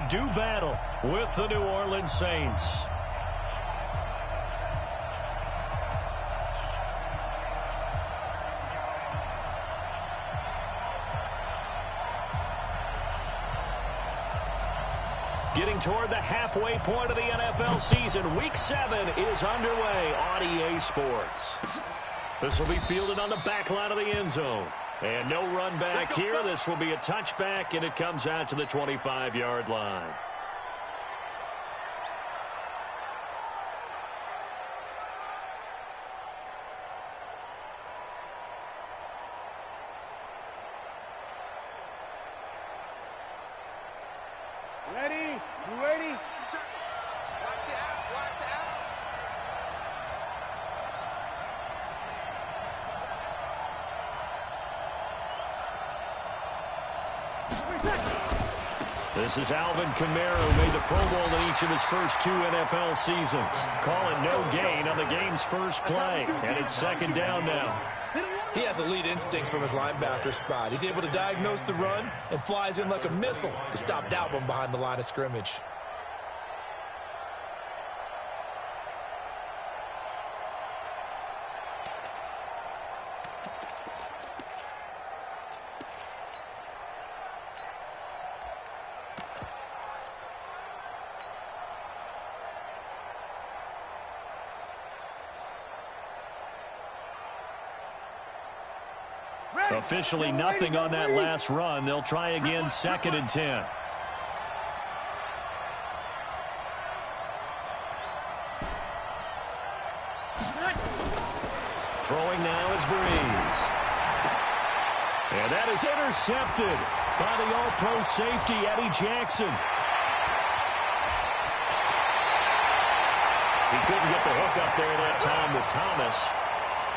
do battle with the New Orleans Saints. Getting toward the halfway point of the NFL season, Week 7 is underway on EA Sports. This will be fielded on the back line of the end zone. And no run back here. This will be a touchback, and it comes out to the 25-yard line. Ready? You ready? Watch the out. Watch the out. This is Alvin Kamara, who made the Pro Bowl in each of his first 2 NFL seasons. Calling no gain on the game's first play, and it's second down now. He has elite instincts from his linebacker spot. He's able to diagnose the run and flies in like a missile to stop that one behind the line of scrimmage. Officially nothing on that last run. They'll try again, 2nd and 10. Throwing now is Breeze. And that is intercepted by the All-Pro safety, Eddie Jackson. He couldn't get the hook up there that time with Thomas.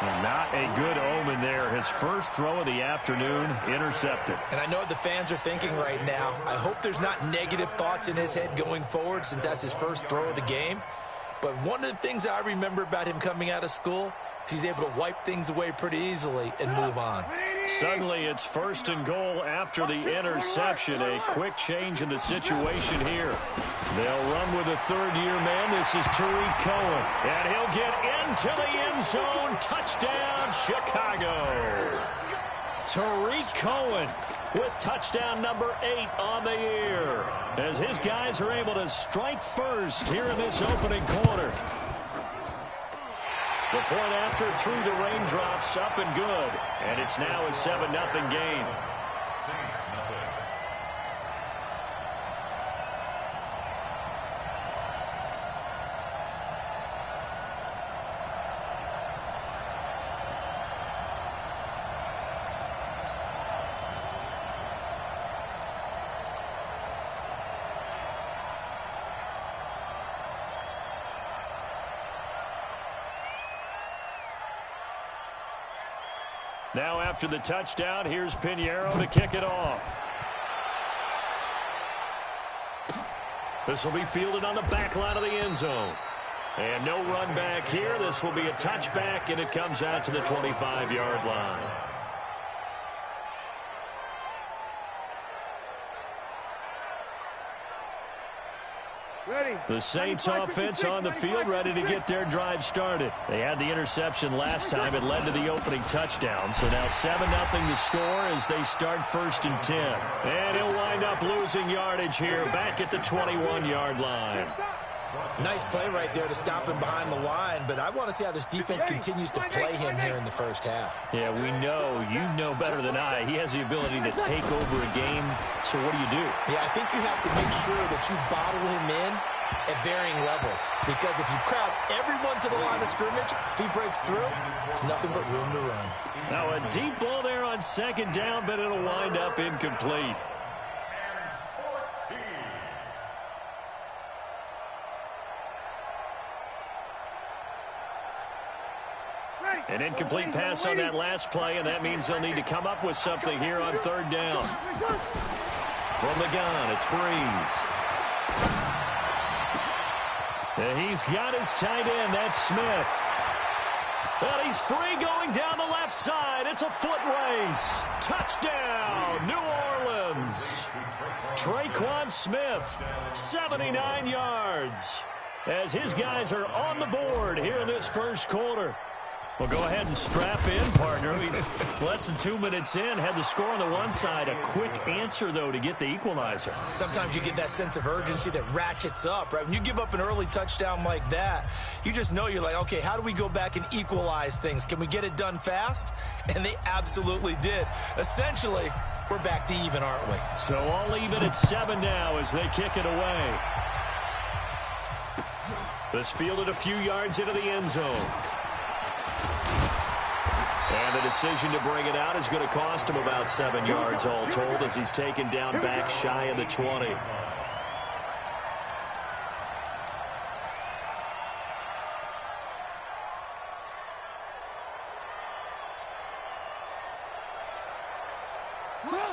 And not a good omen there. His first throw of the afternoon, intercepted. And I know what the fans are thinking right now. I hope there's not negative thoughts in his head going forward since that's his first throw of the game. But one of the things I remember about him coming out of school is he's able to wipe things away pretty easily and move on. Suddenly it's 1st and goal after the interception. A quick change in the situation here. They'll run with a third-year man. This is Tariq Cohen. And he'll get into the end zone. Touchdown, Chicago. Tariq Cohen with touchdown number 8 on the year, as his guys are able to strike first here in this opening quarter. The point after through the raindrops, up and good. And it's now a 7-0 game. Now after the touchdown, here's Pinheiro to kick it off. This will be fielded on the back line of the end zone. And no run back here. This will be a touchback, and it comes out to the 25-yard line. Ready. The Saints offense on the field, ready to get their drive started. They had the interception last time. It led to the opening touchdown. So now 7-0 to score as they start 1st and 10. And he'll wind up losing yardage here back at the 21-yard line. Nice play right there to stop him behind the line, but I want to see how this defense continues to play him here in the first half. Yeah, we know. You know better than I. He has the ability to take over a game. So what do? Yeah, I think you have to make sure that you bottle him in at varying levels, because if you crowd everyone to the line of scrimmage, if he breaks through, there's nothing but room to run. Now a deep ball there on 2nd down, but it'll wind up incomplete. An incomplete pass on that last play, and that means they'll need to come up with something here on 3rd down. From the gun, it's Breeze. And he's got his tight end, that's Smith. And he's free going down the left side. It's a foot race. Touchdown, New Orleans. Traquan Smith, 79 yards. As his guys are on the board here in this first quarter. Well, go ahead and strap in, partner. Less than 2 minutes in, had the score on the one side. A quick answer, though, to get the equalizer. Sometimes you get that sense of urgency that ratchets up, right? When you give up an early touchdown like that, you just know you're like, okay, how do we go back and equalize things? Can we get it done fast? And they absolutely did. Essentially, we're back to even, aren't we? So all even at 7 now as they kick it away. This fielded a few yards into the end zone. And the decision to bring it out is going to cost him about 7 yards all told as he's taken down back shy of the 20.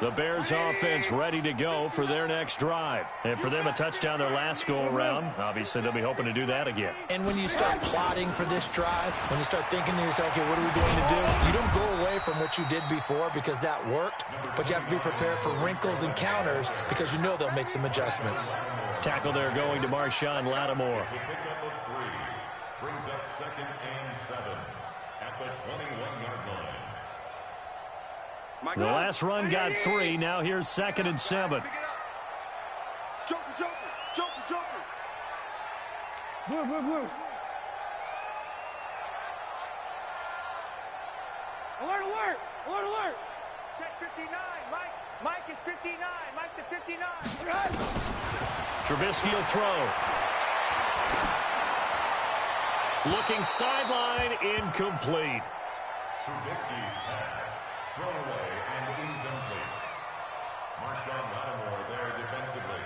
The Bears offense ready to go for their next drive. And for them, a touchdown their last go-around. Obviously, they'll be hoping to do that again. And when you start plotting for this drive, when you start thinking to yourself, okay, what are we going to do? You don't go away from what you did before because that worked, but you have to be prepared for wrinkles and counters because you know they'll make some adjustments. Tackle there going to Marshawn Lattimore. Brings up 2nd and 7 at the 21-yard line. The last run got 3. Now here's 2nd and 7. Joker, Joker, Joker, Joker. Blue, blue, blue. Alert, alert, alert, alert. Check 59. Mike is 59. Mike to 59. Trubisky will throw. Looking sideline, incomplete. Trubisky's pass, thrown away and incomplete. Marshawn Lattimore there defensively.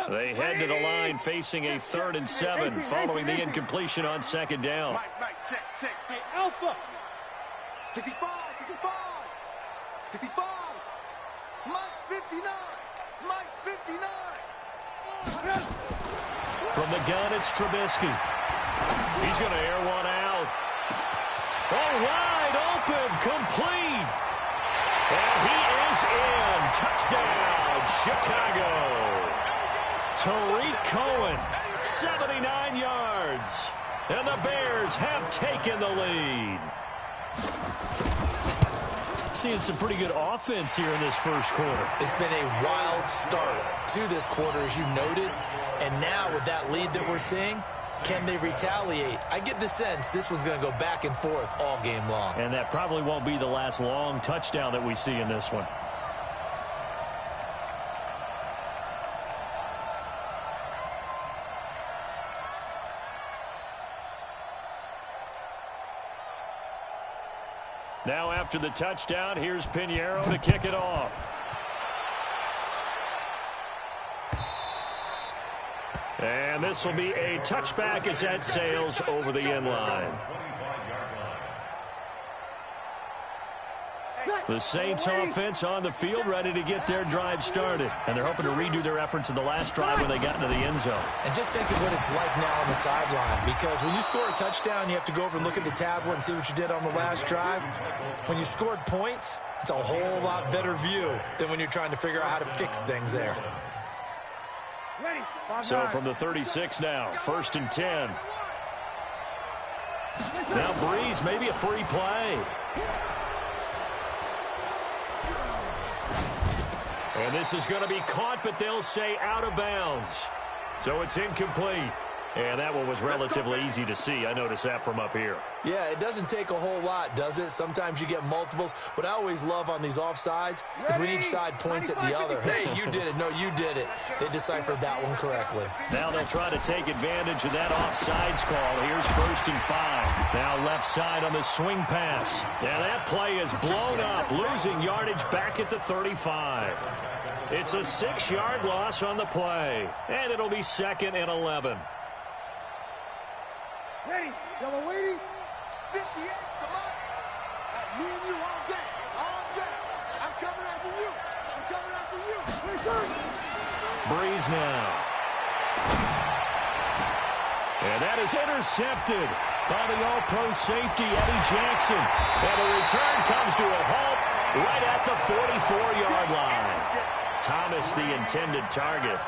They head to the line facing a 3rd and 7 following the incompletion on 2nd down. Mike, check. Hey, Alpha. 65. 65. Mike's 59. Mike's 59. From the gun, it's Trubisky. He's going to air one out. Oh, wide open, complete. And he is in. Touchdown, Chicago. Tariq Cohen, 79 yards. And the Bears have taken the lead. Seeing some pretty good offense here in this first quarter. It's been a wild start to this quarter, as you noted. And now with that lead that we're seeing, can they retaliate? I get the sense this one's going to go back and forth all game long. And that probably won't be the last long touchdown that we see in this one. Now after the touchdown, here's Pinheiro to kick it off. And this will be a touchback as that sails over the end line. The Saints offense on the field ready to get their drive started. And they're hoping to redo their efforts in the last drive when they got into the end zone. And just think of what it's like now on the sideline. Because when you score a touchdown, you have to go over and look at the tablet and see what you did on the last drive. When you scored points, it's a whole lot better view than when you're trying to figure out how to fix things there. So from the 36 now, 1st and 10. Now Breeze, maybe a free play. And this is going to be caught, but they'll say out of bounds. So it's incomplete. And that one was relatively easy to see. I noticed that from up here. Yeah, it doesn't take a whole lot, does it? Sometimes you get multiples. What I always love on these offsides is when each side points at the other. Hey, you did it. No, you did it. They deciphered that one correctly. Now they'll try to take advantage of that offsides call. Here's 1st and 5. Now left side on the swing pass. And that play is blown up, losing yardage back at the 35. It's a 6-yard loss on the play. And it'll be 2nd and 11. Ready, yellow lady. 58 to Mike. Me and you all day. Breeze now. And that is intercepted by the all-pro safety, Eddie Jackson. And the return comes to a halt right at the 44-yard line. Thomas, the intended target.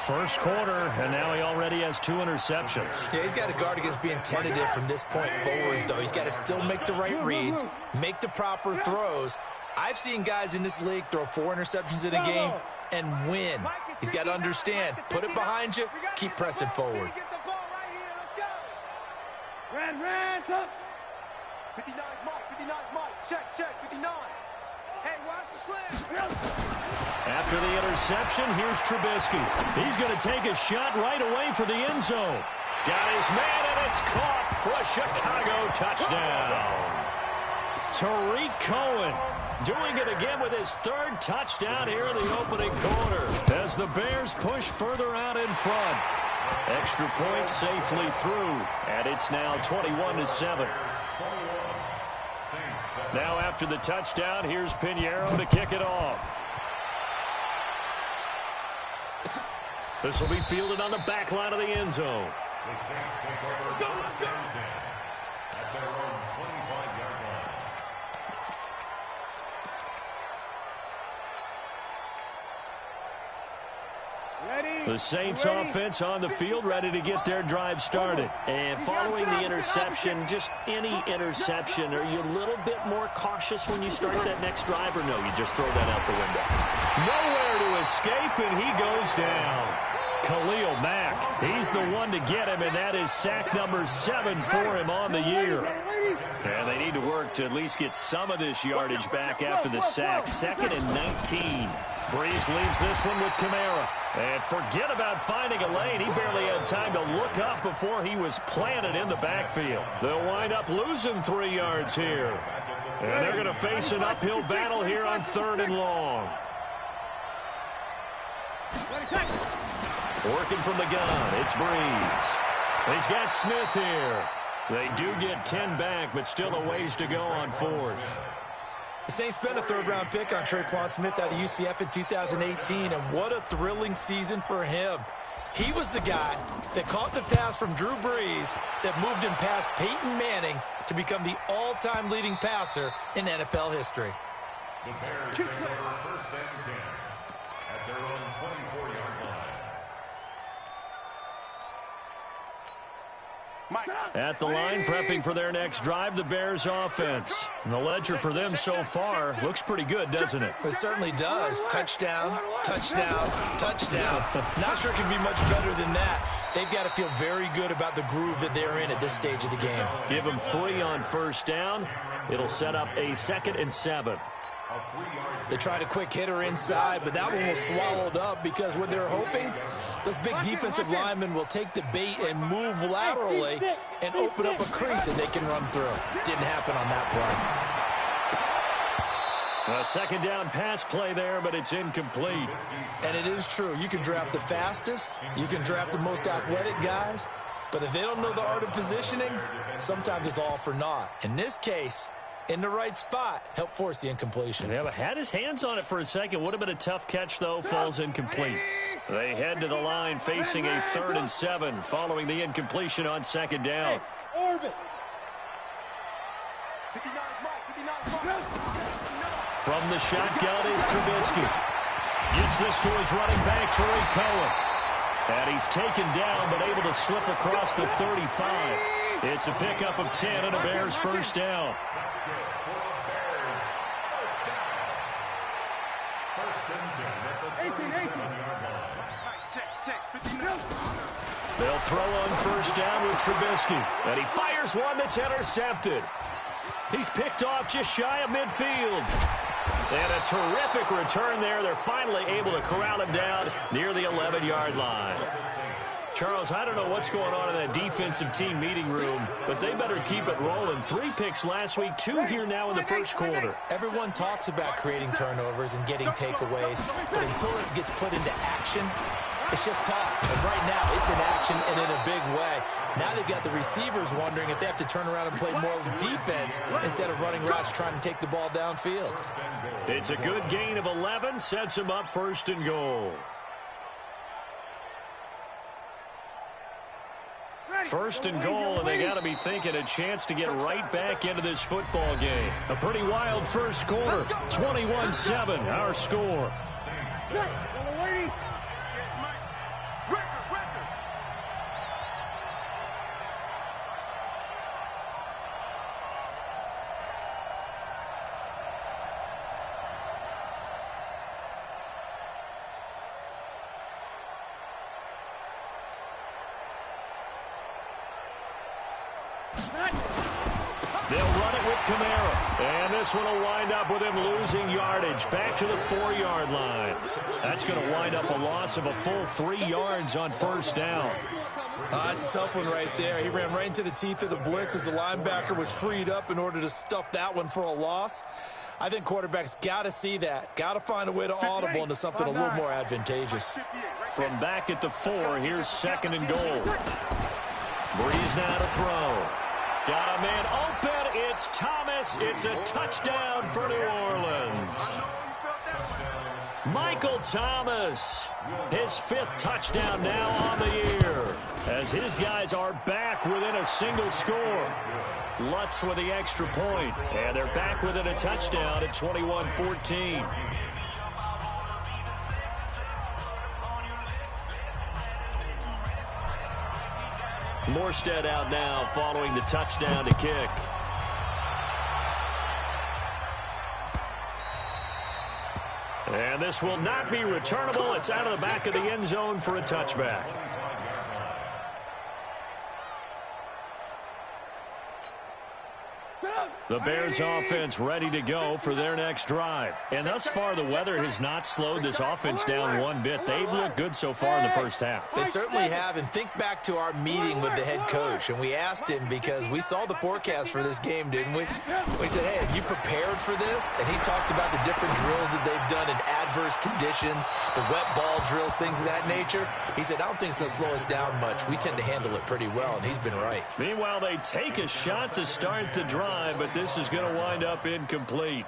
First quarter, and now he already has 2 interceptions. Yeah, he's got to guard against being tentative from this point forward, though. He's got to still make the right reads, make the proper throws. I've seen guys in this league throw 4 interceptions in a game and win. He's got to understand, put it behind you, keep pressing forward. Red, up. 59 Mike, check, 59. Hey, watch the slam. After the interception, here's Trubisky. He's going to take a shot right away for the end zone. Got his man, and it's caught for a Chicago touchdown. Tariq Cohen doing it again with his 3rd touchdown here in the opening quarter as the Bears push further out in front. Extra point safely through, and it's now 21-7. Now after the touchdown, here's Pinheiro to kick it off. This will be fielded on the back line of the end zone. The Saints take over first and 10 at their own 25-yard line. The Saints offense on the field, ready to get their drive started. And following the interception, just any interception, are you a little bit more cautious when you start that next drive, or no, you just throw that out the window? Nowhere to escape, and he goes down. Khalil Mack, he's the one to get him, and that is sack number 7 for him on the year. And they need to work to at least get some of this yardage back after the sack. 2nd and 19. Breeze leaves this one with Kamara. And forget about finding a lane. He barely had time to look up before he was planted in the backfield. They'll wind up losing 3 yards here. And they're going to face an uphill battle here on 3rd and long. Working from the gun, it's Breeze. He's got Smith here. They do get 10 back, but still a ways to go on 4th. The Saints spent a 3rd-round pick on Traquan Smith out of UCF in 2018, and what a thrilling season for him. He was the guy that caught the pass from Drew Brees that moved him past Peyton Manning to become the all-time leading passer in NFL history. The Bears take over first and 10 at their own 24-yard line. At the line, prepping for their next drive, the Bears offense. And the ledger for them so far looks pretty good, doesn't it? It certainly does. Touchdown, touchdown, touchdown. Not sure it can be much better than that. They've got to feel very good about the groove that they're in at this stage of the game. Give them 3 on first down. It'll set up a 2nd and 7. They tried a quick hitter inside, but that one was swallowed up because what they're hoping, those big defensive linemen will take the bait and move laterally and open up a crease that they can run through. Didn't happen on that play. A 2nd down pass play there, but it's incomplete. And it is true. You can draft the fastest. You can draft the most athletic guys. But if they don't know the art of positioning, sometimes it's all for naught. In this case, in the right spot, help force the incompletion. Yeah, but had his hands on it for a second. Would have been a tough catch, though. Falls incomplete. They head to the line facing a 3rd and 7 following the incompletion on 2nd down. From the shotgun is Trubisky. Gets this to his running back, Tariq Cohen. And he's taken down but able to slip across the 35. It's a pickup of 10 and a Bears first down. They'll throw on first down with Trubisky. And he fires one that's intercepted. He's picked off just shy of midfield. And a terrific return there. They're finally able to corral him down near the 11-yard line. Charles, I don't know what's going on in that defensive team meeting room, but they better keep it rolling. 3 picks last week, 2 here now in the first quarter. Everyone talks about creating turnovers and getting takeaways, but until it gets put into action, it's just tough. And right now, it's in action and in a big way. Now they've got the receivers wondering if they have to turn around and play more defense instead of running routes trying to take the ball downfield. It's a good gain of 11, sets them up 1st and goal. 1st and goal, and they got to be thinking a chance to get right back into this football game. A pretty wild first quarter, 21-7, our score. They'll run it with Kamara. And this one will wind up with him losing yardage back to the 4-yard line. That's going to wind up a loss of a full 3 yards on 1st down. That's a tough one right there. He ran right into the teeth of the blitz as the linebacker was freed up in order to stuff that one for a loss. I think quarterbacks got to see that. Got to find a way to audible into something a little more advantageous. From back at the 4, here's 2nd and goal. Breeze now to throw. Got a man open. It's Thomas. It's a touchdown for New Orleans. Michael Thomas, his 5th touchdown now on the year, as his guys are back within a single score. Lutz with the extra point, and they're back within a touchdown at 21-14. Morstead out now following the touchdown to kick. And this will not be returnable. It's out of the back of the end zone for a touchback. The Bears offense ready to go for their next drive. And thus far, the weather has not slowed this offense down one bit. They've looked good so far in the first half. They certainly have. And think back to our meeting with the head coach. And we asked him because we saw the forecast for this game, didn't we? We said, hey, have you prepared for this? And he talked about the different drills that they've done in adverse conditions, the wet ball drills, things of that nature. He said, I don't think it's going to slow us down much. We tend to handle it pretty well, and he's been right. Meanwhile, they take a shot to start the drive, but this is going to wind up incomplete.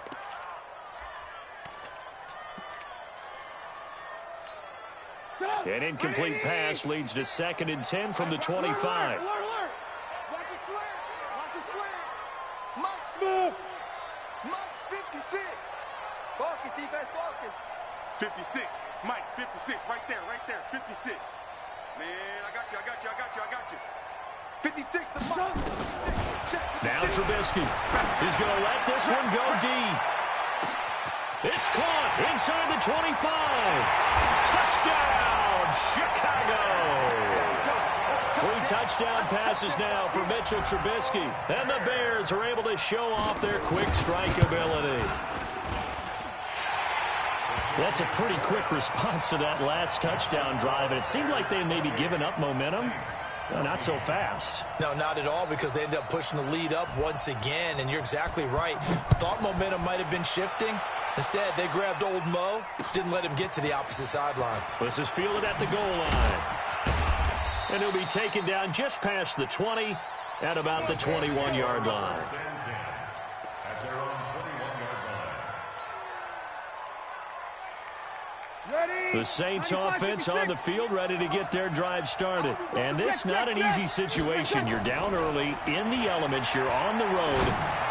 An incomplete pass leads to 2nd and 10 from the 25. Watch his slant. Watch his slant. Mike's 56. Focus, defense, focus. 56. Mike, 56. Right there, 56. Man, I got you. 56, the Mike. Now Trubisky. He's going to let this one go deep. It's caught inside the 25. Touchdown, Chicago. 3 touchdown passes now for Mitchell Trubisky. And the Bears are able to show off their quick strike ability. That's a pretty quick response to that last touchdown drive. And it seemed like they may be giving up momentum. No, not so fast. No, not at all, because they ended up pushing the lead up once again, and you're exactly right. Thought momentum might have been shifting. Instead, they grabbed old Mo, didn't let him get to the opposite sideline. This is fielded at the goal line. And he'll be taken down just past the 20 at about the 21-yard line. The Saints offense on the field ready to get their drive started. And this not an easy situation. You're down early, in the elements, you're on the road.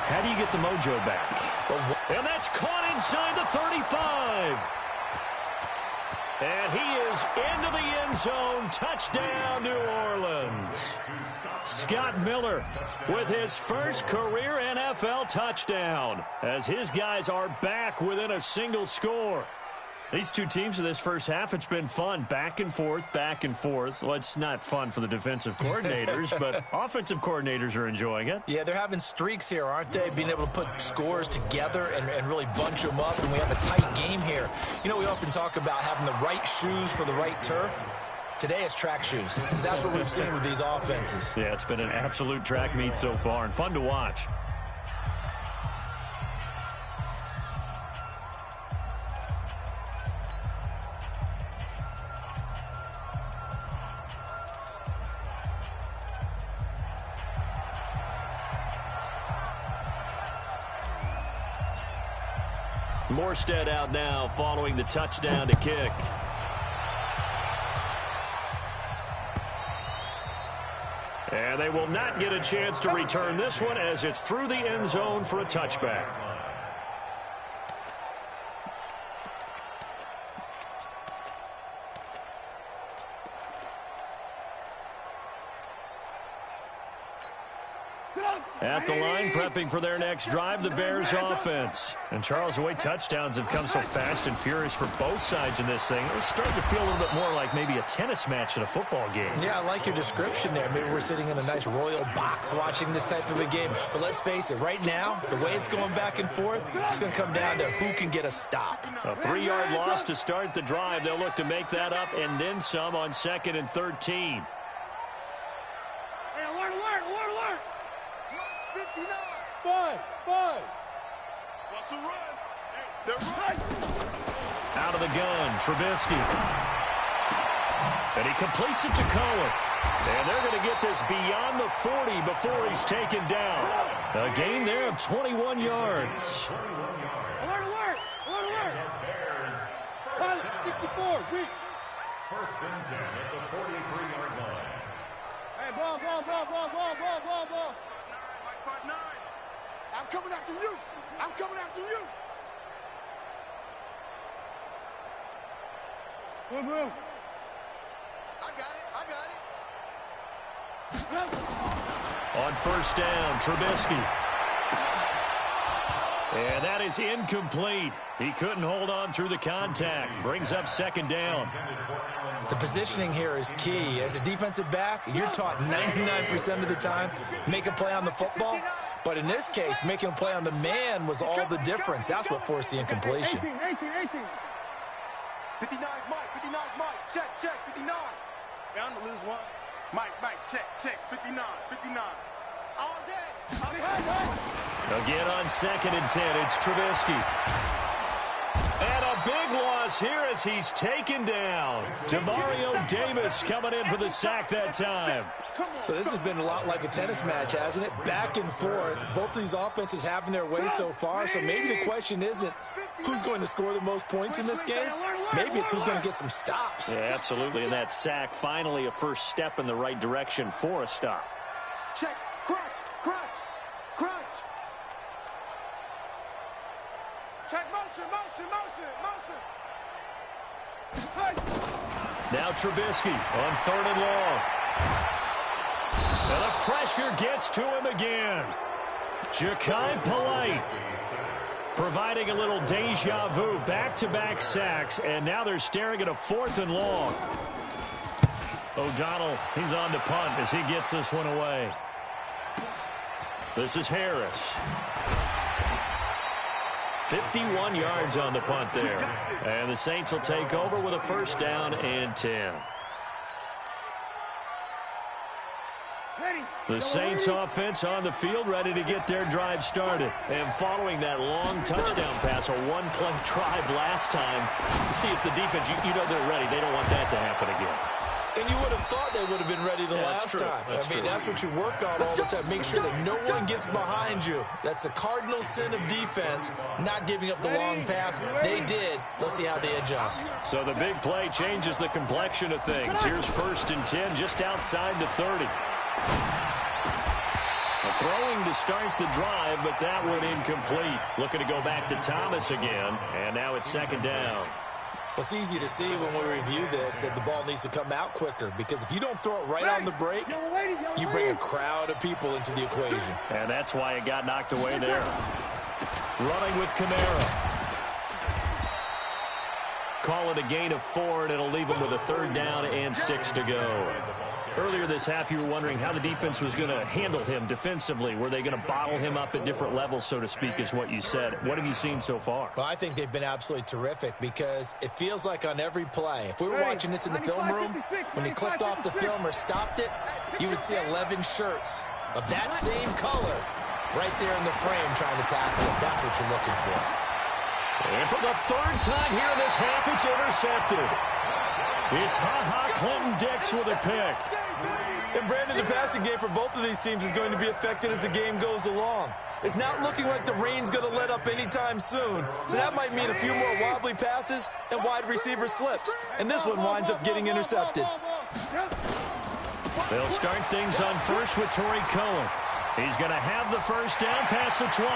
How do you get the mojo back? And that's caught inside the 35. And he is into the end zone. Touchdown, New Orleans. Scott Miller with his first career NFL touchdown, as his guys are back within a single score. These two teams in this first half, it's been fun. Back and forth, back and forth. Well, it's not fun for the defensive coordinators, but offensive coordinators are enjoying it. Yeah, they're having streaks here, aren't they? Being able to put scores together and really bunch them up, and we have a tight game here. You know, we often talk about having the right shoes for the right turf. Today it's track shoes. That's what we've seen with these offenses. Yeah, it's been an absolute track meet so far, and fun to watch. Morstead out now following the touchdown to kick. And they will not get a chance to return this one as it's through the end zone for a touchback. At the line, prepping for their next drive, the Bears offense. And Charles, the way touchdowns have come so fast and furious for both sides in this thing, it's starting to feel a little bit more like maybe a tennis match in a football game. Yeah, I like your description there. Maybe we're sitting in a nice royal box watching this type of a game. But let's face it, right now, the way it's going back and forth, it's going to come down to who can get a stop. A 3-yard loss to start the drive. They'll look to make that up and then some on 2nd and 13. What's the run? They're right. Out of the gun, Trubisky. And he completes it to Cohen. And they're going to get this beyond the 40 before he's taken down. A gain there of 21 yards. Alert! 64. First and 10 at the 43-yard line. Hey, ball. Mike 5'9". I'm coming after you. Boom. I got it. On first down, Trubisky. And that is incomplete. He couldn't hold on through the contact. Brings up 2nd down. The positioning here is key. As a defensive back, you're taught 99% of the time, make a play on the football. But in this case, making a play on the man was all the difference. That's what forced the incompletion. 18. 59 Mike. Check. 59. Bound to lose one. Mike, check. 59. All day. Again on 2nd and 10, it's Trubisky. And a big loss here as he's taken down. Demario Davis coming in for the sack that time. So this has been a lot like a tennis match, hasn't it? Back and forth. Both of these offenses having their way so far. So maybe the question isn't who's going to score the most points in this game. Maybe it's who's going to get some stops. Yeah, absolutely. And that sack, finally a first step in the right direction for a stop. Check. Crunch. Check motion. Now Trubisky on 3rd and long. And the pressure gets to him again. Ja'Kai Polite providing a little deja vu. Back-to-back sacks, and now they're staring at a 4th and long. O'Donnell, he's on to punt as he gets this one away. This is Harris. 51 yards on the punt there. And the Saints will take over with a first down and 10. The Saints offense on the field ready to get their drive started. And following that long touchdown pass, a one-play drive last time, see if the defense, you know they're ready. They don't want that to happen again. And you would have thought they would have been ready the last time. That's what you work on all the time. Make sure that no one gets behind you. That's the cardinal sin of defense, not giving up the long pass. They did. Let's see how they adjust. So the big play changes the complexion of things. Here's 1st and 10 just outside the 30. A throwing to start the drive, but that one incomplete. Looking to go back to Thomas again, and now it's 2nd down. It's easy to see when we review this that the ball needs to come out quicker, because if you don't throw it right on the break, you bring a crowd of people into the equation. And that's why it got knocked away there. Running with Kamara. Call it a gain of 4, and it'll leave him with a 3rd down and 6 to go. Earlier this half, you were wondering how the defense was going to handle him defensively. Were they going to bottle him up at different levels, so to speak, is what you said. What have you seen so far? Well, I think they've been absolutely terrific because it feels like on every play, if we were watching this in the film room, when he clicked off the film or stopped it, you would see 11 shirts of that same color right there in the frame trying to tackle it. That's what you're looking for. And for the 3rd time here in this half, it's intercepted. It's Ha-Ha Clinton Dix with a pick. And Brandon, the passing game for both of these teams is going to be affected as the game goes along. It's not looking like the rain's going to let up anytime soon, so that might mean a few more wobbly passes and wide receiver slips. And this one winds up getting intercepted. They'll start things on first with Torrey Cohen. He's going to have the first down past the 20.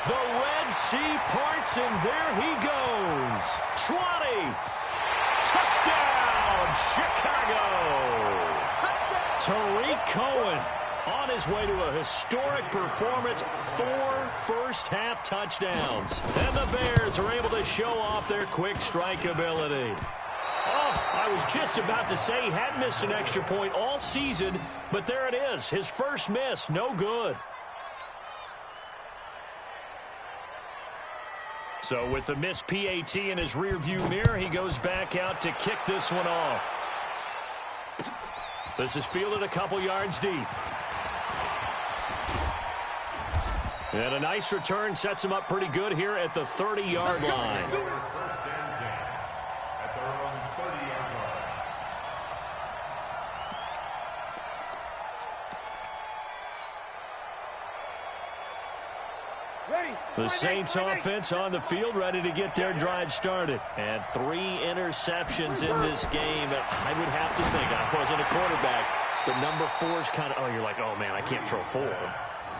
The Red Sea parts, and there he goes. 20. Touchdown, Chicago. Tariq Cohen on his way to a historic performance, 4 first-half touchdowns. And the Bears are able to show off their quick strike ability. Oh, I was just about to say he hadn't missed an extra point all season, but there it is, his first miss, no good. So with the missed PAT in his rearview mirror, he goes back out to kick this one off. This is fielded a couple yards deep. And a nice return sets him up pretty good here at the 30-yard line. First and 10 at their own 30-yard line. Ready. The Saints offense on the field, ready to get their drive started. And 3 interceptions in this game. I would have to think, I wasn't a quarterback, but number 4 is kind of, oh, you're like, oh, man, I can't throw 4.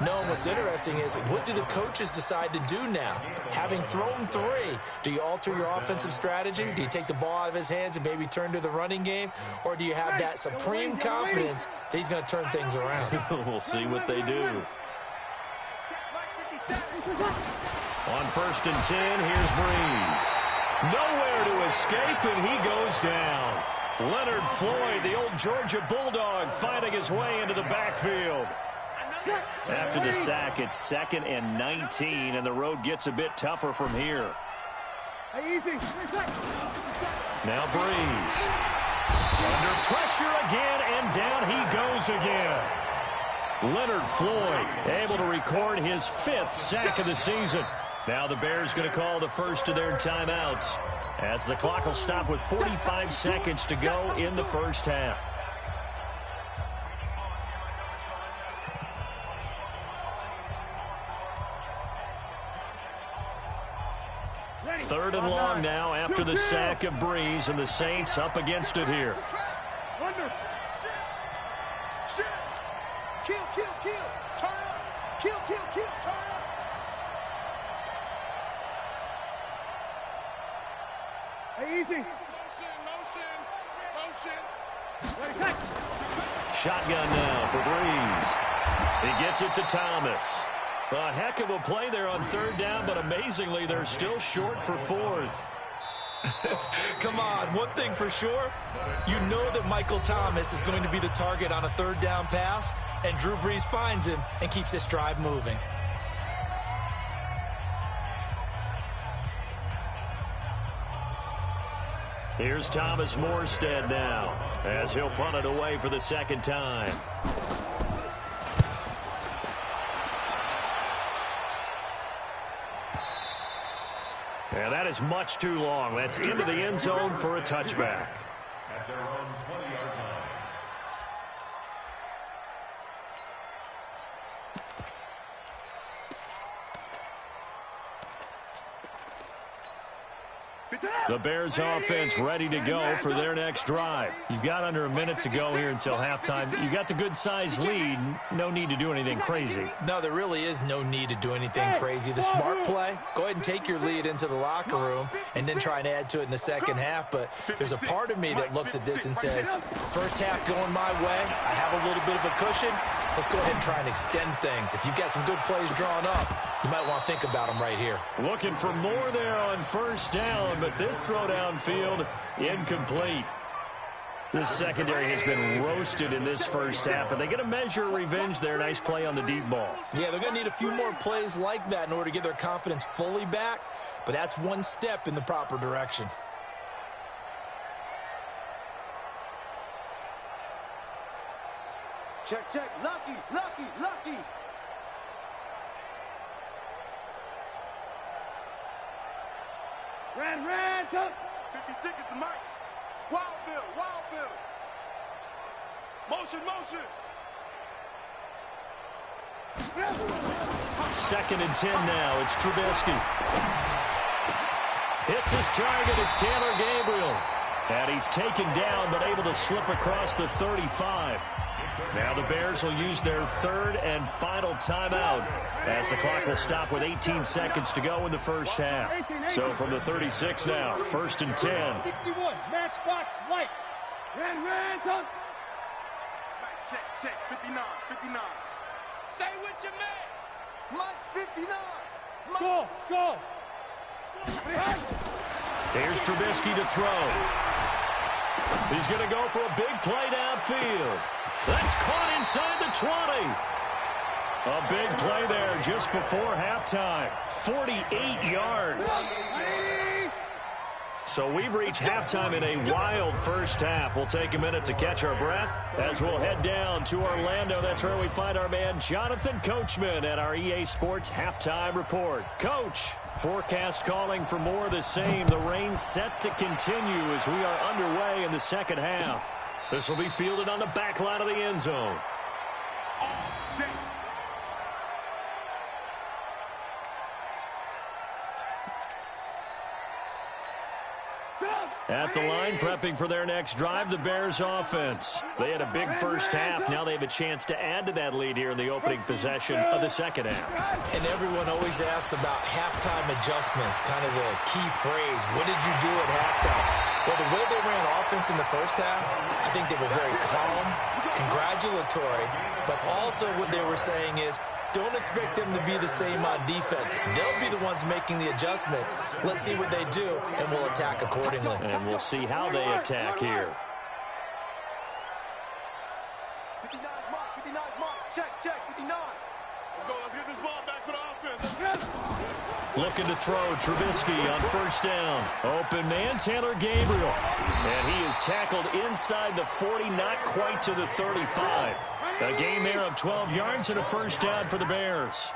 No, what's interesting is, what do the coaches decide to do now? Having thrown 3, do you alter your offensive strategy? Do you take the ball out of his hands and maybe turn to the running game? Or do you have that supreme confidence that he's going to turn things around? We'll see what they do. On first and 10, here's Breeze. Nowhere to escape, and he goes down. Leonard Floyd, the old Georgia Bulldog, finding his way into the backfield. After the sack, it's 2nd and 19, and the road gets a bit tougher from here. Now Breeze. Under pressure again, and down he goes again. Leonard Floyd able to record his 5th sack of the season. Now the Bears going to call the first of their timeouts, as the clock will stop with 45 seconds to go in the first half. Third and long now after the sack of Breeze, and the Saints up against it here. Kill, kill, kill. Turn up. Kill, kill, kill. Turn up. Hey, easy. Motion. Shotgun now for Breeze. He gets it to Thomas. A heck of a play there on 3rd down, but amazingly, they're still short for 4th. Come on, one thing for sure, you know that Michael Thomas is going to be the target on a 3rd down pass, and Drew Brees finds him and keeps this drive moving. Here's Thomas Morstead now, as he'll punt it away for the 2nd time. And that is much too long. That's into the end zone for a touchback. At their own 20-yard line. The Bears offense ready to go for their next drive. You've got under a minute to go here until halftime. You've got the good-sized lead. No need to do anything crazy. No, there really is no need to do anything crazy. The smart play, go ahead and take your lead into the locker room and then try and add to it in the second half. But there's a part of me that looks at this and says, first half going my way, I have a little bit of a cushion. Let's go ahead and try and extend things. If you've got some good plays drawn up, you might want to think about them right here. Looking for more there on first down, but this throw downfield incomplete. This secondary has been roasted in this first half, and they get a measure of revenge there. Nice play on the deep ball. Yeah, they're going to need a few more plays like that in order to get their confidence fully back, but that's one step in the proper direction. Check, check. Lucky, lucky, lucky. Red, up. 56 is the mic. Wild Bill, Wild Bill. Motion, motion. 2nd and 10 now. It's Trubisky. Hits his target. It's Taylor Gabriel. And he's taken down, but able to slip across the 35. Now the Bears will use their 3rd and final timeout as the clock will stop with 18 seconds to go in the first half. So from the 36 now, 1st and 10. 61, matchbox lights. Red, come. Check, 59, 59. Stay with your man. Mike's 59. Go. Here's Trubisky to throw. He's going to go for a big play downfield. That's caught inside the 20. A big play there just before halftime. 48 yards. So we've reached halftime in a wild first half. We'll take a minute to catch our breath as we'll head down to Orlando. That's where we find our man Jonathan Coachman at our EA Sports Halftime Report. Coach, forecast calling for more of the same. The rain set to continue as we are underway in the second half. This will be fielded on the back line of the end zone. At the line, prepping for their next drive, the Bears offense. They had a big first half. Now they have a chance to add to that lead here in the opening possession of the second half. And everyone always asks about halftime adjustments, kind of the key phrase. What did you do at halftime? Well, the way they ran offense in the first half, I think they were very calm, congratulatory, but also what they were saying is, don't expect them to be the same on defense. They'll be the ones making the adjustments. Let's see what they do, and we'll attack accordingly. And we'll see how they attack here. 59 mark. Check, 59. Let's get this ball back for the offense. Looking to throw, Trubisky on first down. Open man, Taylor Gabriel. And he is tackled inside the 40, not quite to the 35. A gain there of 12 yards and a first down for the Bears.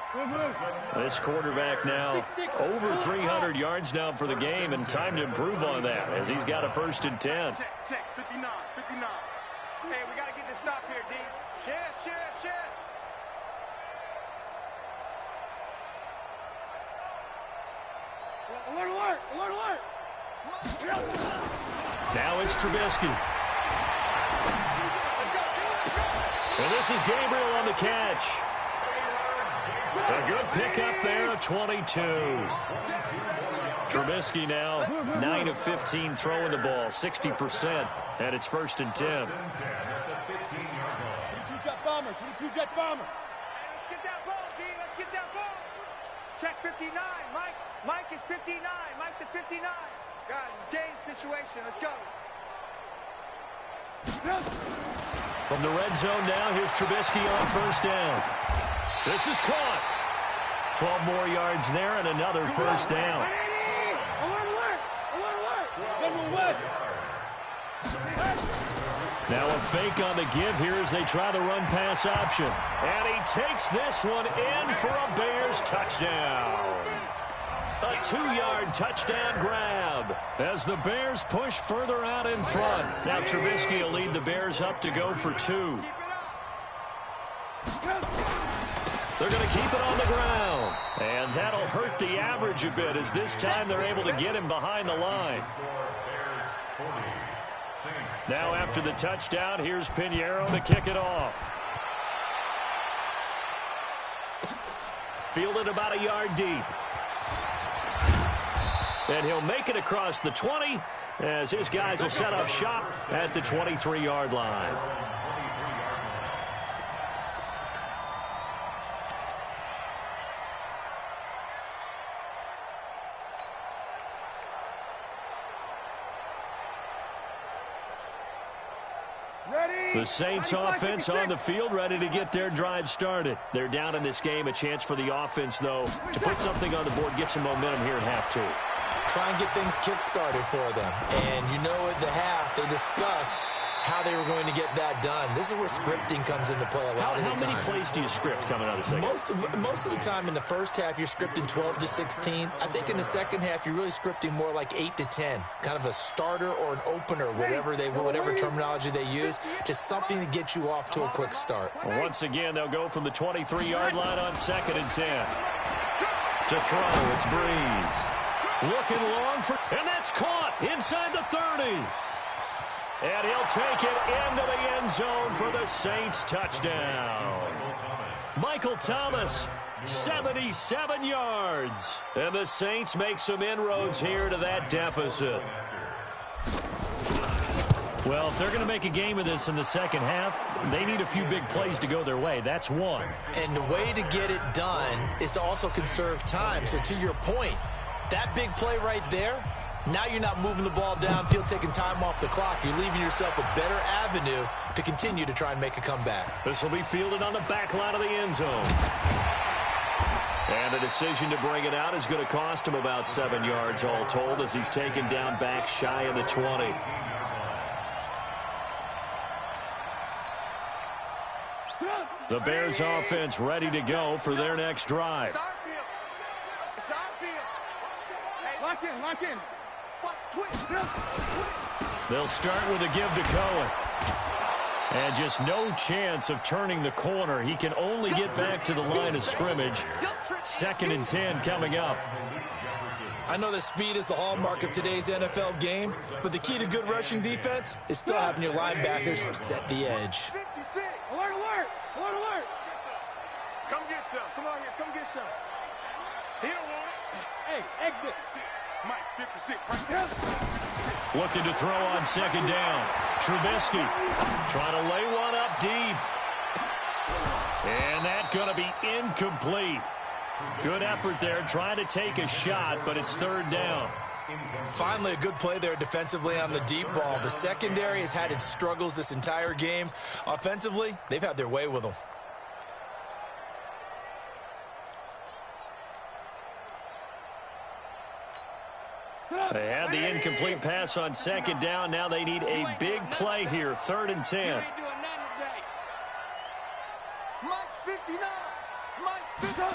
This quarterback now over 300 yards now for the game, and time to improve on that as he's got a 1st and 10. Check, 59. Hey, we got to get this stop here, D. Chance. Alert. Now it's Trubisky. And this is Gabriel on the catch. A good pickup there of 22. Trubisky now 9 of 15 throwing the ball, 60%, and it's 1st and 10. 22 jet bomber. Let's get that ball, D. Let's get that ball. Check 59. Mike is 59. Mike the 59. Guys, it's game situation. Let's go. From the red zone now, here's Trubisky on first down. This is caught. 12 more yards there and another first down. Now a fake on the give here as they try the run-pass option. And he takes this one in for a Bears touchdown. A 2-yard touchdown grab as the Bears push further out in front. Now Trubisky will lead the Bears up to go for 2. They're going to keep it on the ground. And that'll hurt the average a bit as this time they're able to get him behind the line. Now after the touchdown, here's Pinheiro to kick it off. Fielded about a yard deep. And he'll make it across the 20 as his guys will set up shop at the 23-yard line. The Saints offense on the field, ready to get their drive started. They're down in this game. A chance for the offense, though, to put something on the board, get some momentum here at half 2. Try and get things kick-started for them. And you know at the half, they discussed how they were going to get that done. This is where scripting comes into play a lot of the time. How many plays do you script coming out of the second? Most of the time in the first half, you're scripting 12 to 16. I think in the second half, you're really scripting more like 8 to 10, kind of a starter or an opener, whatever terminology they use, just something to get you off to a quick start. Once again, they'll go from the 23-yard line on 2nd and 10. To throw, it's Breeze. Looking long for, and that's caught inside the 30. And he'll take it into the end zone for the Saints touchdown. Michael Thomas, 77 yards. And the Saints make some inroads here to that deficit. Well, if they're going to make a game of this in the second half, they need a few big plays to go their way. That's one. And the way to get it done is to also conserve time. So to your point, that big play right there, now you're not moving the ball downfield, taking time off the clock. You're leaving yourself a better avenue to continue to try and make a comeback. This will be fielded on the back line of the end zone. And the decision to bring it out is going to cost him about 7 yards all told as he's taken down back shy of the 20. The Bears offense ready to go for their next drive. It's our field. It's our field. Hey, lock in, lock in. Watch, twist. They'll start with a give to Cohen. And just no chance of turning the corner. He can only get back to the line of scrimmage. 2nd and 10 coming up. I know that speed is the hallmark of today's NFL game, but the key to good rushing defense is still having your linebackers set the edge. 56. Alert, alert. Alert, alert. Come get some. Come on here. Come get some. He don't want it. Hey, exit. Mike, 56, right there. 56. Looking to throw on 2nd down. Trubisky trying to lay one up deep. And that's going to be incomplete. Good effort there, trying to take a shot, but it's 3rd down. Finally, a good play there defensively on the deep ball. The secondary has had its struggles this entire game. Offensively, they've had their way with them. They had the incomplete pass on 2nd down. Now they need a big play here, 3rd and 10. Mike's 59. Mike's 59.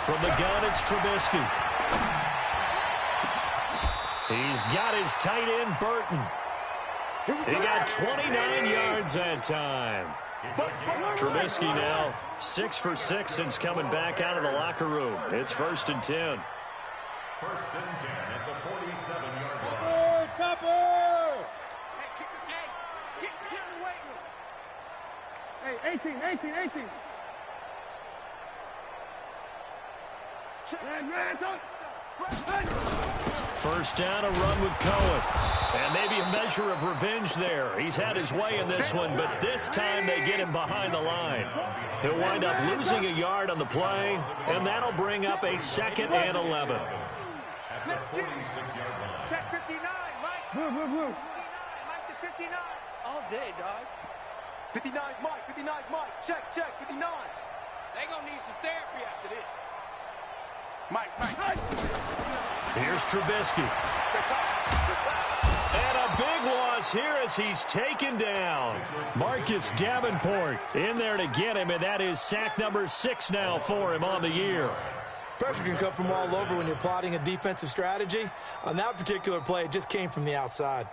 From the gun, it's Trubisky. He's got his tight end, Burton. He got 29 yards that time. Trubisky now 6 for 6 since coming back out of the locker room. It's 1st and 10. 1st and 10 at the 47-yard line. Chopper! Hey, get in the weight room. Hey, 18. First down, a run with Cohen. And maybe a measure of revenge there. He's had his way in this one, but this time they get him behind the line. He'll wind up losing a yard on the play, and that'll bring up a 2nd and 11. At the 46-yard line. Check 59, Mike. Blue. 59, Mike to 59. All day, dog. 59's Mike, 59's Mike. Check, 59. They gonna need some therapy after this. Mike. Here's Trubisky. And a big loss here as he's taken down. Marcus Davenport in there to get him, and that is sack number 6 now for him on the year. Pressure can come from all over when you're plotting a defensive strategy. On that particular play, it just came from the outside.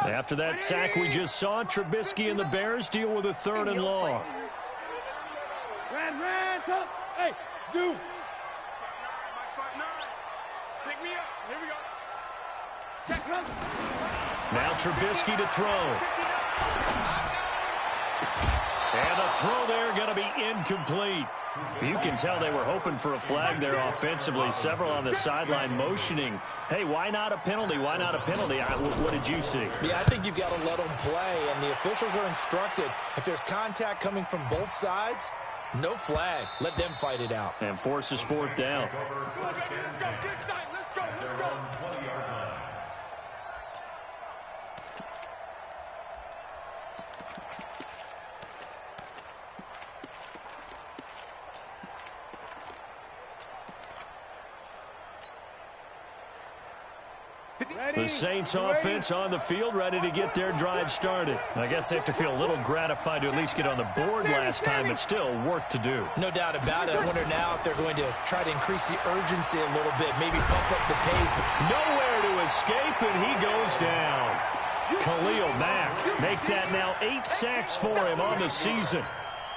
After that sack we just saw, Trubisky and the Bears deal with a 3rd and long. Ran, top. Hey, Zoo. 5'9", Mike, 5'9". Pick me up. Here we go. Check, run. Now Trubisky to throw. And the throw there going to be incomplete. You can tell they were hoping for a flag there offensively. Several on the sideline motioning, hey, why not a penalty? Why not a penalty? What did you see? Yeah, I think you've got to let them play, and the officials are instructed. If there's contact coming from both sides, no flag. Let them fight it out. And forces 4th down. Let's go. The Saints offense on the field, ready to get their drive started. I guess they have to feel a little gratified to at least get on the board last time, but still work to do. No doubt about it. I wonder now if they're going to try to increase the urgency a little bit, maybe pump up the pace. Nowhere to escape, and he goes down. Khalil Mack make that now 8 sacks for him on the season.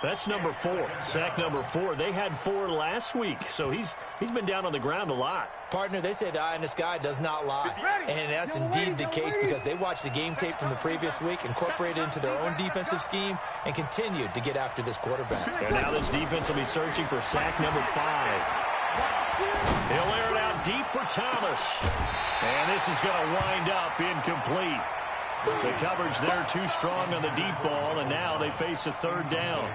That's number 4, sack number 4. They had 4 last week, so he's been down on the ground a lot. Partner, they say the eye in the sky does not lie. And that's indeed the case because they watched the game tape from the previous week, incorporated it into their own defensive scheme, and continued to get after this quarterback. And now this defense will be searching for sack number 5. He'll air it out deep for Thomas. And this is going to wind up incomplete. The coverage there too strong on the deep ball, and now they face a 3rd down.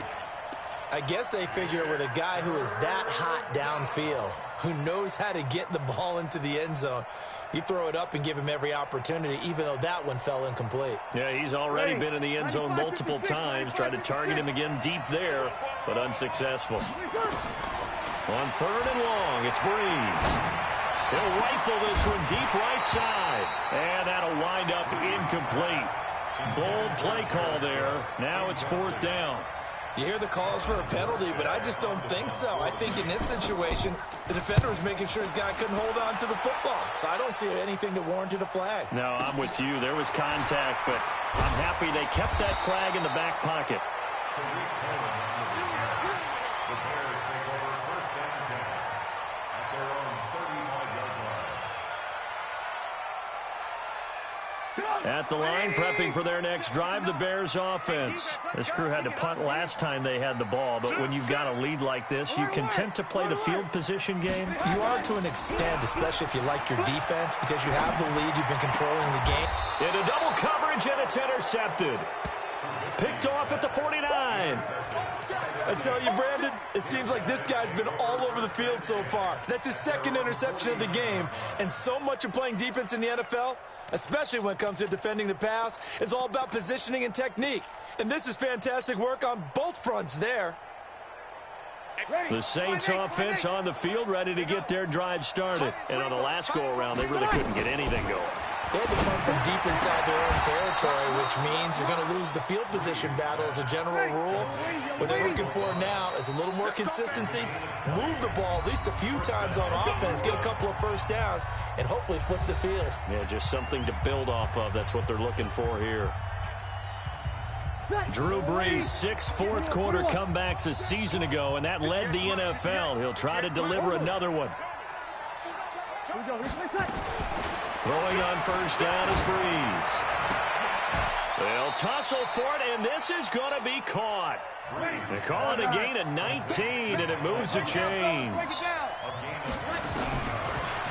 I guess they figure with a guy who is that hot downfield, who knows how to get the ball into the end zone, you throw it up and give him every opportunity, even though that one fell incomplete. Yeah, he's already been in the end zone multiple times, tried to target him again deep there, but unsuccessful. On 3rd and long, it's Breeze. He'll rifle this one deep right side. And that'll wind up incomplete. Bold play call there. Now it's 4th down. You hear the calls for a penalty, but I just don't think so. I think in this situation, the defender was making sure his guy couldn't hold on to the football. So I don't see anything that warranted a flag. No, I'm with you. There was contact, but I'm happy they kept that flag in the back pocket. At the line, prepping for their next drive, the Bears offense. This crew had to punt last time they had the ball, but when you've got a lead like this, you content to play the field position game? You are to an extent, especially if you like your defense, because you have the lead, you've been controlling the game. Into double coverage, and it's intercepted. Picked off at the 49. I tell you, Brandon, it seems like this guy's been all over the field so far. That's his 2nd interception of the game, and so much of playing defense in the NFL, especially when it comes to defending the pass, is all about positioning and technique. And this is fantastic work on both fronts there. The Saints offense on the field, ready to get their drive started. And on the last go-around, they really couldn't get anything going. They had to punt from deep inside their own territory, which means you're going to lose the field position battle as a general rule. What they're looking for now is a little more consistency, move the ball at least a few times on offense, get a couple of 1st downs, and hopefully flip the field. Yeah, just something to build off of. That's what they're looking for here. Drew Brees, 6 fourth-quarter comebacks a season ago, and that led the NFL. He'll try to deliver another one. Throwing on 1st down is Breeze. They'll tussle for it, and this is going to be caught. They call it a gain of 19, and it moves the chains.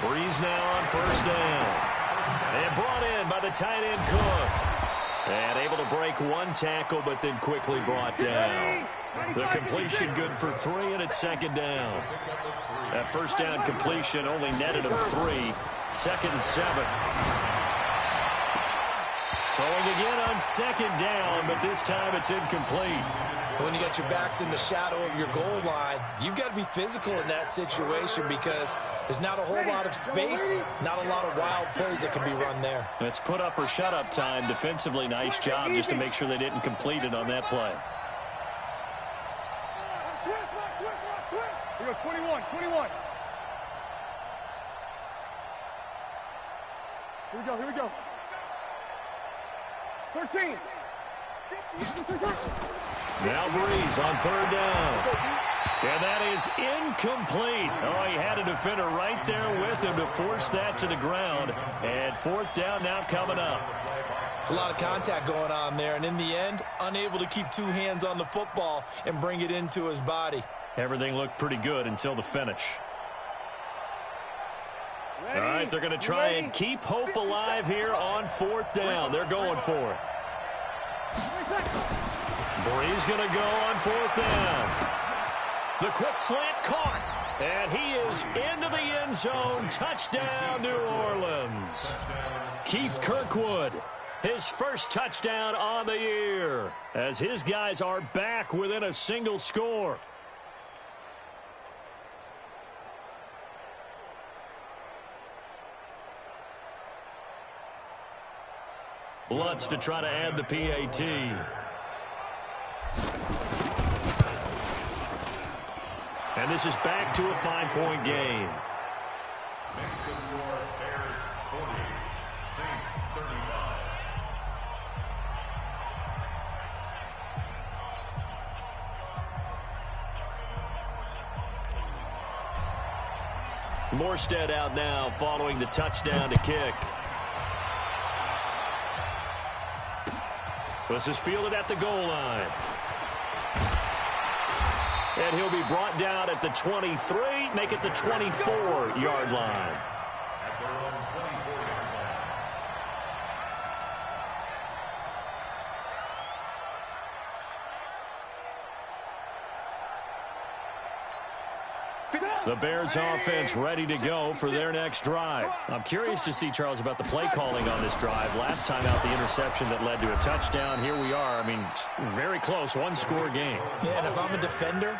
Breeze now on 1st down. And brought in by the tight end Cook. And able to break 1 tackle, but then quickly brought down. The completion good for 3, and it's 2nd down. That 1st down completion only netted him 3. 2nd and 7. Throwing again on 2nd down, but this time it's incomplete. When you got your backs in the shadow of your goal line, you've got to be physical in that situation because there's not a whole lot of space, not a lot of wild plays that can be run there. It's put up or shut up time. Defensively, nice job just to make sure they didn't complete it on that play. We go 21. Here we go. 13. Now Breeze on 3rd down. And that is incomplete. Oh, he had a defender right there with him to force that to the ground. And 4th down now coming up. It's a lot of contact going on there. And in the end, unable to keep 2 hands on the football and bring it into his body. Everything looked pretty good until the finish. All right, they're going to try and keep hope alive here on 4th down. They're going for it. Breeze going to go on 4th down. The quick slant caught. And he is into the end zone. Touchdown, New Orleans. Keith Kirkwood, his first touchdown on the year, as his guys are back within a single score. Lutz to try to add the PAT. And this is back to a 5-point game. Next to score, Bears 40, Saints 35. Morstead out now following the touchdown to kick. This is fielded at the goal line. And he'll be brought down at the 23, make it the 24-yard line. At their own 24-yard line. The Bears offense ready to go for their next drive. I'm curious to see, Charles, about the play calling on this drive. Last time out, the interception that led to a touchdown. Here we are. I mean, very close, one-score game. Yeah, and if I'm a defender,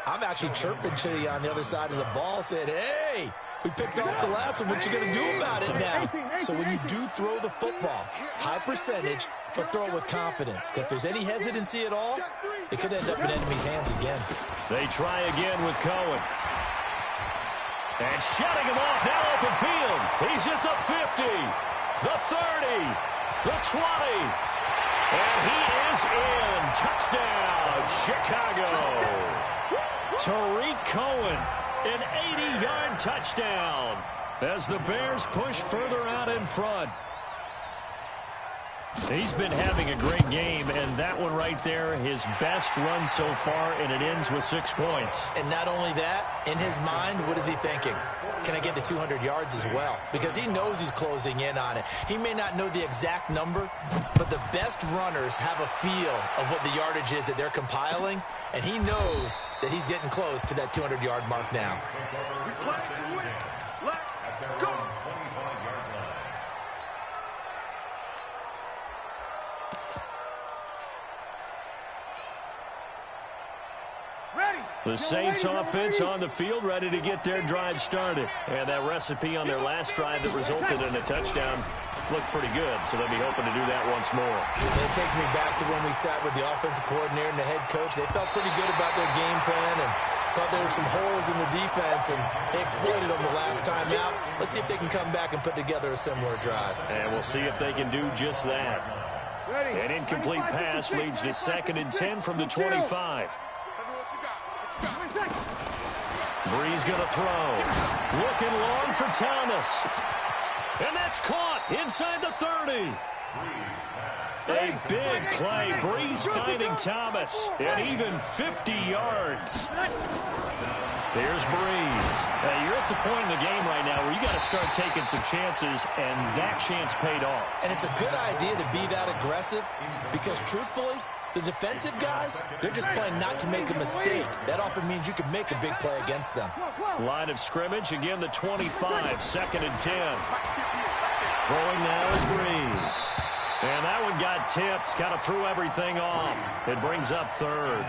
I'm actually chirping to you on the other side of the ball, saying, hey, we picked off the last one. What you going to do about it now? So when you do throw the football, high percentage, but throw it with confidence. If there's any hesitancy at all, it could end up in enemy's hands again. They try again with Cohen. And shutting him off, now open field. He's at the 50, the 30, the 20. And he is in. Touchdown, Chicago. Tariq Cohen, an 80-yard touchdown as the Bears push further out in front. He's been having a great game, and that one right there, his best run so far, and it ends with 6 points. And not only that, in his mind, what is he thinking? Can I get to 200 yards as well? Because he knows he's closing in on it. He may not know the exact number, but the best runners have a feel of what the yardage is that they're compiling, and he knows that he's getting close to that 200-yard mark now. We play to win. Let's go. The Saints offense on the field, ready to get their drive started. And that recipe on their last drive that resulted in a touchdown looked pretty good, so they'll be hoping to do that once more. It takes me back to when we sat with the offensive coordinator and the head coach. They felt pretty good about their game plan and thought there were some holes in the defense, and they exploited them the last time out. Let's see if they can come back and put together a similar drive. And we'll see if they can do just that. An incomplete pass leads to 2nd and 10 from the 25. Breeze going to throw. Looking long for Thomas. And that's caught inside the 30. A big play. Breeze finding Thomas at even 50 yards. There's Breeze. You're at the point in the game right now where you got to start taking some chances, and that chance paid off. And it's a good idea to be that aggressive because, truthfully, the defensive guys, they're just playing not to make a mistake. That often means you can make a big play against them. Line of scrimmage, again the 25, 2nd and 10. Throwing now is Breeze. And that one got tipped, kind of threw everything off. It brings up 3rd.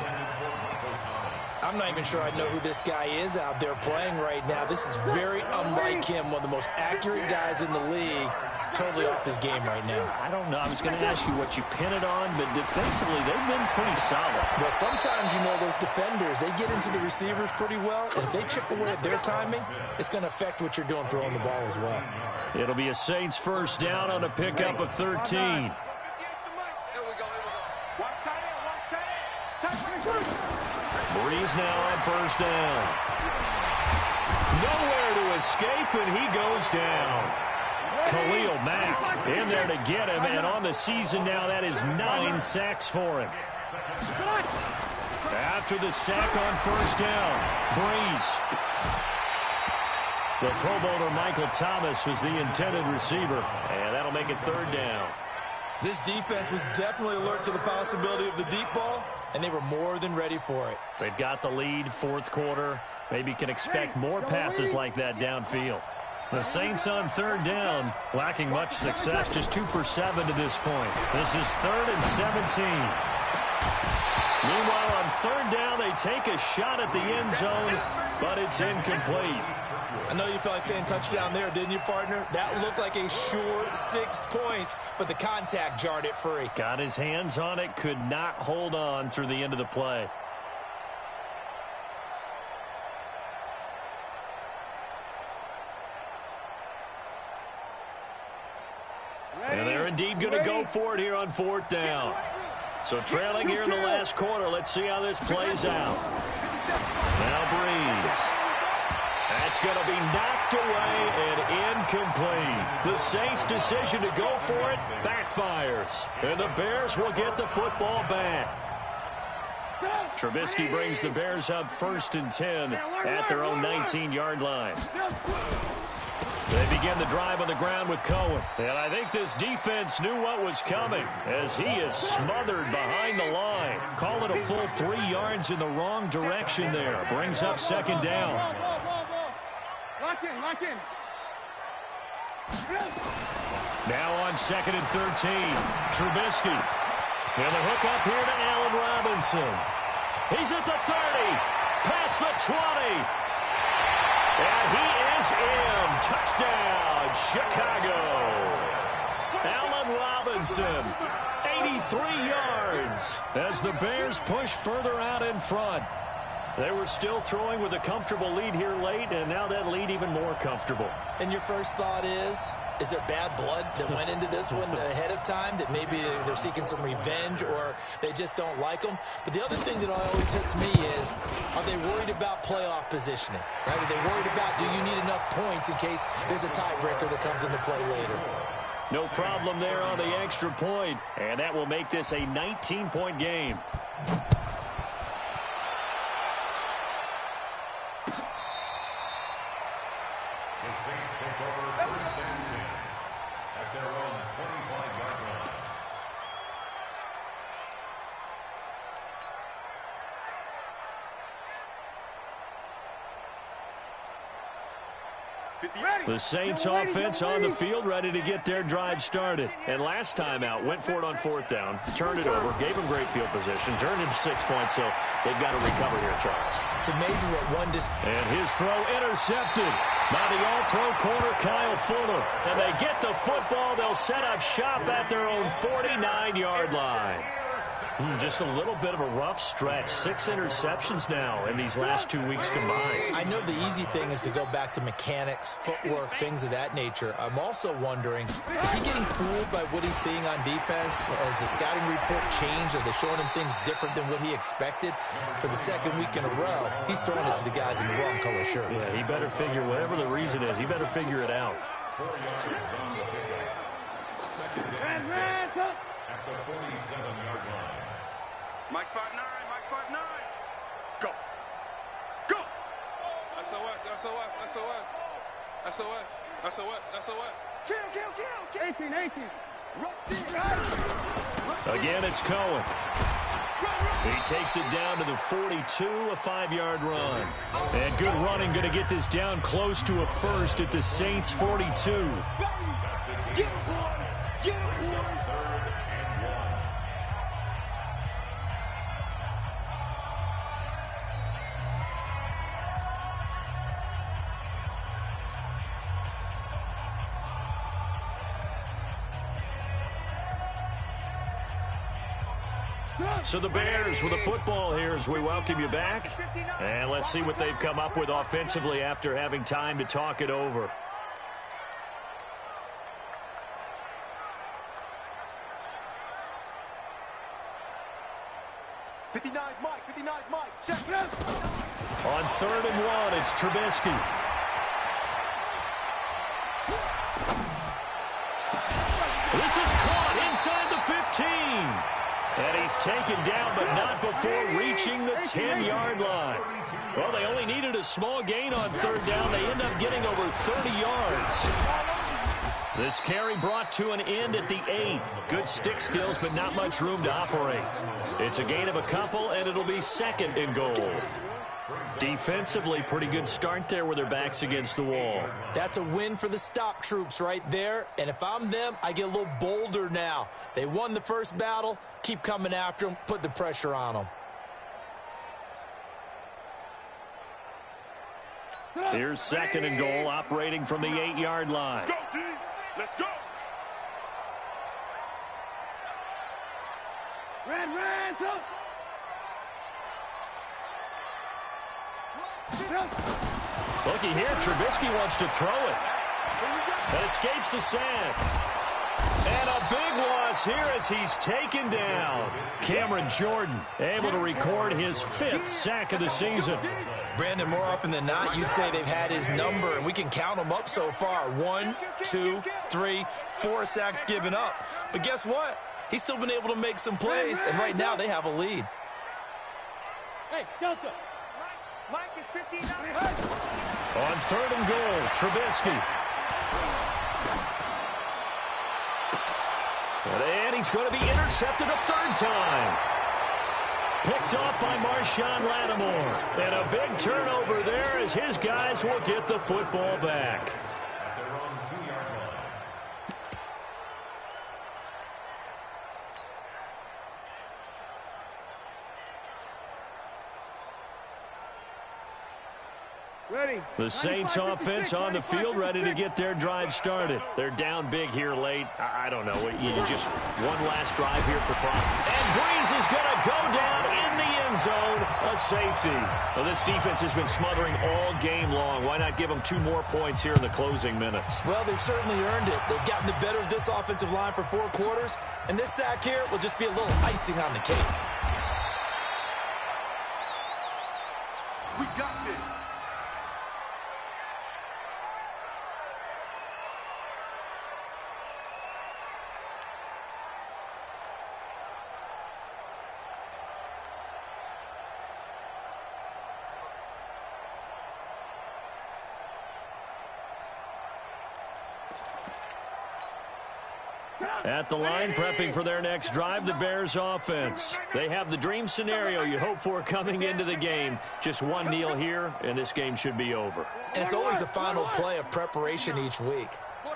I'm not even sure I know who this guy is out there playing right now. This is very unlike him, one of the most accurate guys in the league. Totally off his game right now. I don't know. I was going to ask you what you pin it on, but defensively, they've been pretty solid. Well, sometimes, you know, those defenders, they get into the receivers pretty well, and if they chip away at their timing, it's going to affect what you're doing throwing the ball as well. It'll be a Saints first down on a pickup of 13. Breeze now on first down. Nowhere to escape, and he goes down. Khalil Mack in there to get him, and on the season now, that is 9 sacks for him. After the sack on first down, Breeze. The Pro Bowler Michael Thomas was the intended receiver, and that'll make it 3rd down. This defense was definitely alert to the possibility of the deep ball, and they were more than ready for it. They've got the lead, 4th quarter. Maybe can expect more passes like that downfield. The Saints on 3rd down, lacking much success, just 2 for 7 to this point. This is 3rd and 17. Meanwhile, on 3rd down, they take a shot at the end zone, but it's incomplete. I know you felt like saying touchdown there, didn't you, partner? That looked like a sure 6 points, but the contact jarred it free. Got his hands on it, could not hold on through the end of the play. And they're indeed going to go for it here on 4th down. So trailing here in the last quarter. Let's see how this plays out. Now Breeze. That's going to be knocked away and incomplete. The Saints' decision to go for it backfires. And the Bears will get the football back. Trubisky brings the Bears up 1st and 10 at their own 19-yard line. They begin the drive on the ground with Cohen. And I think this defense knew what was coming as he is smothered behind the line. Call it a full 3 yards in the wrong direction there. Brings up 2nd down. Lock in, lock in. Now on 2nd and 13. Trubisky. And the hook up here to Allen Robinson. He's at the 30. Past the 20. And he is in. Touchdown, Chicago. Allen Robinson, 83 yards as the Bears push further out in front. They were still throwing with a comfortable lead here late, and now that lead even more comfortable. And your first thought is there bad blood that went into this one ahead of time, that maybe they're seeking some revenge or they just don't like them? But the other thing that always hits me is, are they worried about playoff positioning? Right? Are they worried about, do you need enough points in case there's a tiebreaker that comes into play later? No problem there on the extra point, and that will make this a 19-point game. The Saints offense on the field, ready to get their drive started. And last time out, went for it on 4th down, turned it over, gave them great field position, turned into 6 points, so they've got to recover here, Charles. It's amazing what one And his throw intercepted by the all-pro corner, Kyle Fuller. And they get the football. They'll set up shop at their own 49-yard line. Just a little bit of a rough stretch. 6 interceptions now in these last 2 weeks combined. I know the easy thing is to go back to mechanics, footwork, things of that nature. I'm also wondering, is he getting fooled by what he's seeing on defense? Has the scouting report changed? Are they showing him things different than what he expected? For the 2nd week in a row, he's throwing it to the guys in the wrong color shirts. Yeah, he better figure, whatever the reason is, he better figure it out. 4 yards on the pickup. 2nd and 6 at the 47-yard line. Mike 5'9", Mike 5'9". Go. Go. SOS, SOS, SOS. SOS, SOS, SOS. Kill. 18, 18. Again, it's Cohen. He takes it down to the 42, a 5-yard run. And good running, going to get this down close to a first at the Saints 42. So the Bears with the football here as we welcome you back. And let's see what they've come up with offensively after having time to talk it over. Check it out. On 3rd and 1, it's Trubisky. This is caught inside the 15. And he's taken down, but not before reaching the 10-yard line. Well, they only needed a small gain on 3rd down. They end up getting over 30 yards. This carry brought to an end at the 8. Good stick skills, but not much room to operate. It's a gain of a couple, and it'll be 2nd and goal. Defensively, pretty good start there with their backs against the wall. That's a win for the stop troops right there. And if I'm them, I get a little bolder now. They won the first battle. Keep coming after them. Put the pressure on them. Here's 2nd and goal, operating from the 8-yard line. Let's go, D. Let's go. Looky here, Trubisky wants to throw it. But escapes the sand. And a big loss here as he's taken down. Cameron Jordan able to record his 5th sack of the season. Brandon, more often than not, you'd say they've had his number, and we can count them up so far. 1, 2, 3, 4 sacks given up. But guess what? He's still been able to make some plays, and right now they have a lead. Hey, Delta. Mike is 59. On 3rd and goal, Trubisky. And he's going to be intercepted a 3rd time. Picked off by Marshawn Lattimore. And a big turnover there as his guys will get the football back. At their own 2-yard line. Ready. The Saints offense on the field, ready to get their drive started. They're down big here late. I don't know. You just one last drive here for profit. And Breeze is going to go down in the end zone. A safety. Well, this defense has been smothering all game long. Why not give them 2 more points here in the closing minutes? Well, they've certainly earned it. They've gotten the better of this offensive line for 4 quarters, and this sack here will just be a little icing on the cake. We got this. At the line, prepping for their next drive, the Bears offense. They have the dream scenario you hope for coming into the game. Just one kneel here, and this game should be over. And it's always the final play of preparation each week.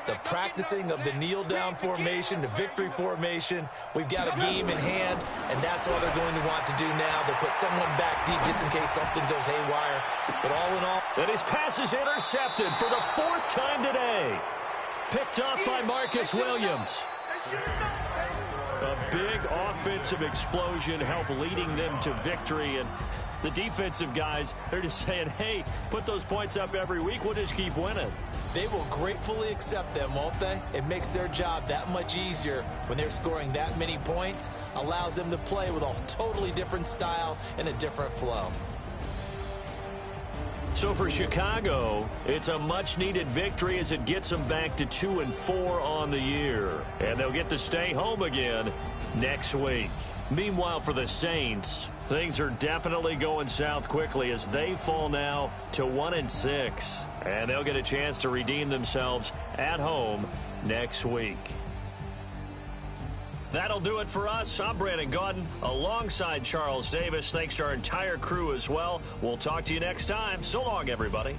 The practicing of the kneel-down formation, the victory formation. We've got a game in hand, and that's what they're going to want to do now. They'll put someone back deep just in case something goes haywire. But all in all... And his pass is intercepted for the 4th time today. Picked off by Marcus Williams. A big offensive explosion helped leading them to victory, and the defensive guys, they're just saying, hey, put those points up every week, we'll just keep winning. They will gratefully accept them, won't they? It makes their job that much easier when they're scoring that many points, allows them to play with a totally different style and a different flow. So for Chicago, it's a much-needed victory as it gets them back to 2-4 on the year. And they'll get to stay home again next week. Meanwhile, for the Saints, things are definitely going south quickly as they fall now to 1-6. And they'll get a chance to redeem themselves at home next week. That'll do it for us. I'm Brandon Gaudin alongside Charles Davis. Thanks to our entire crew as well. We'll talk to you next time. So long, everybody.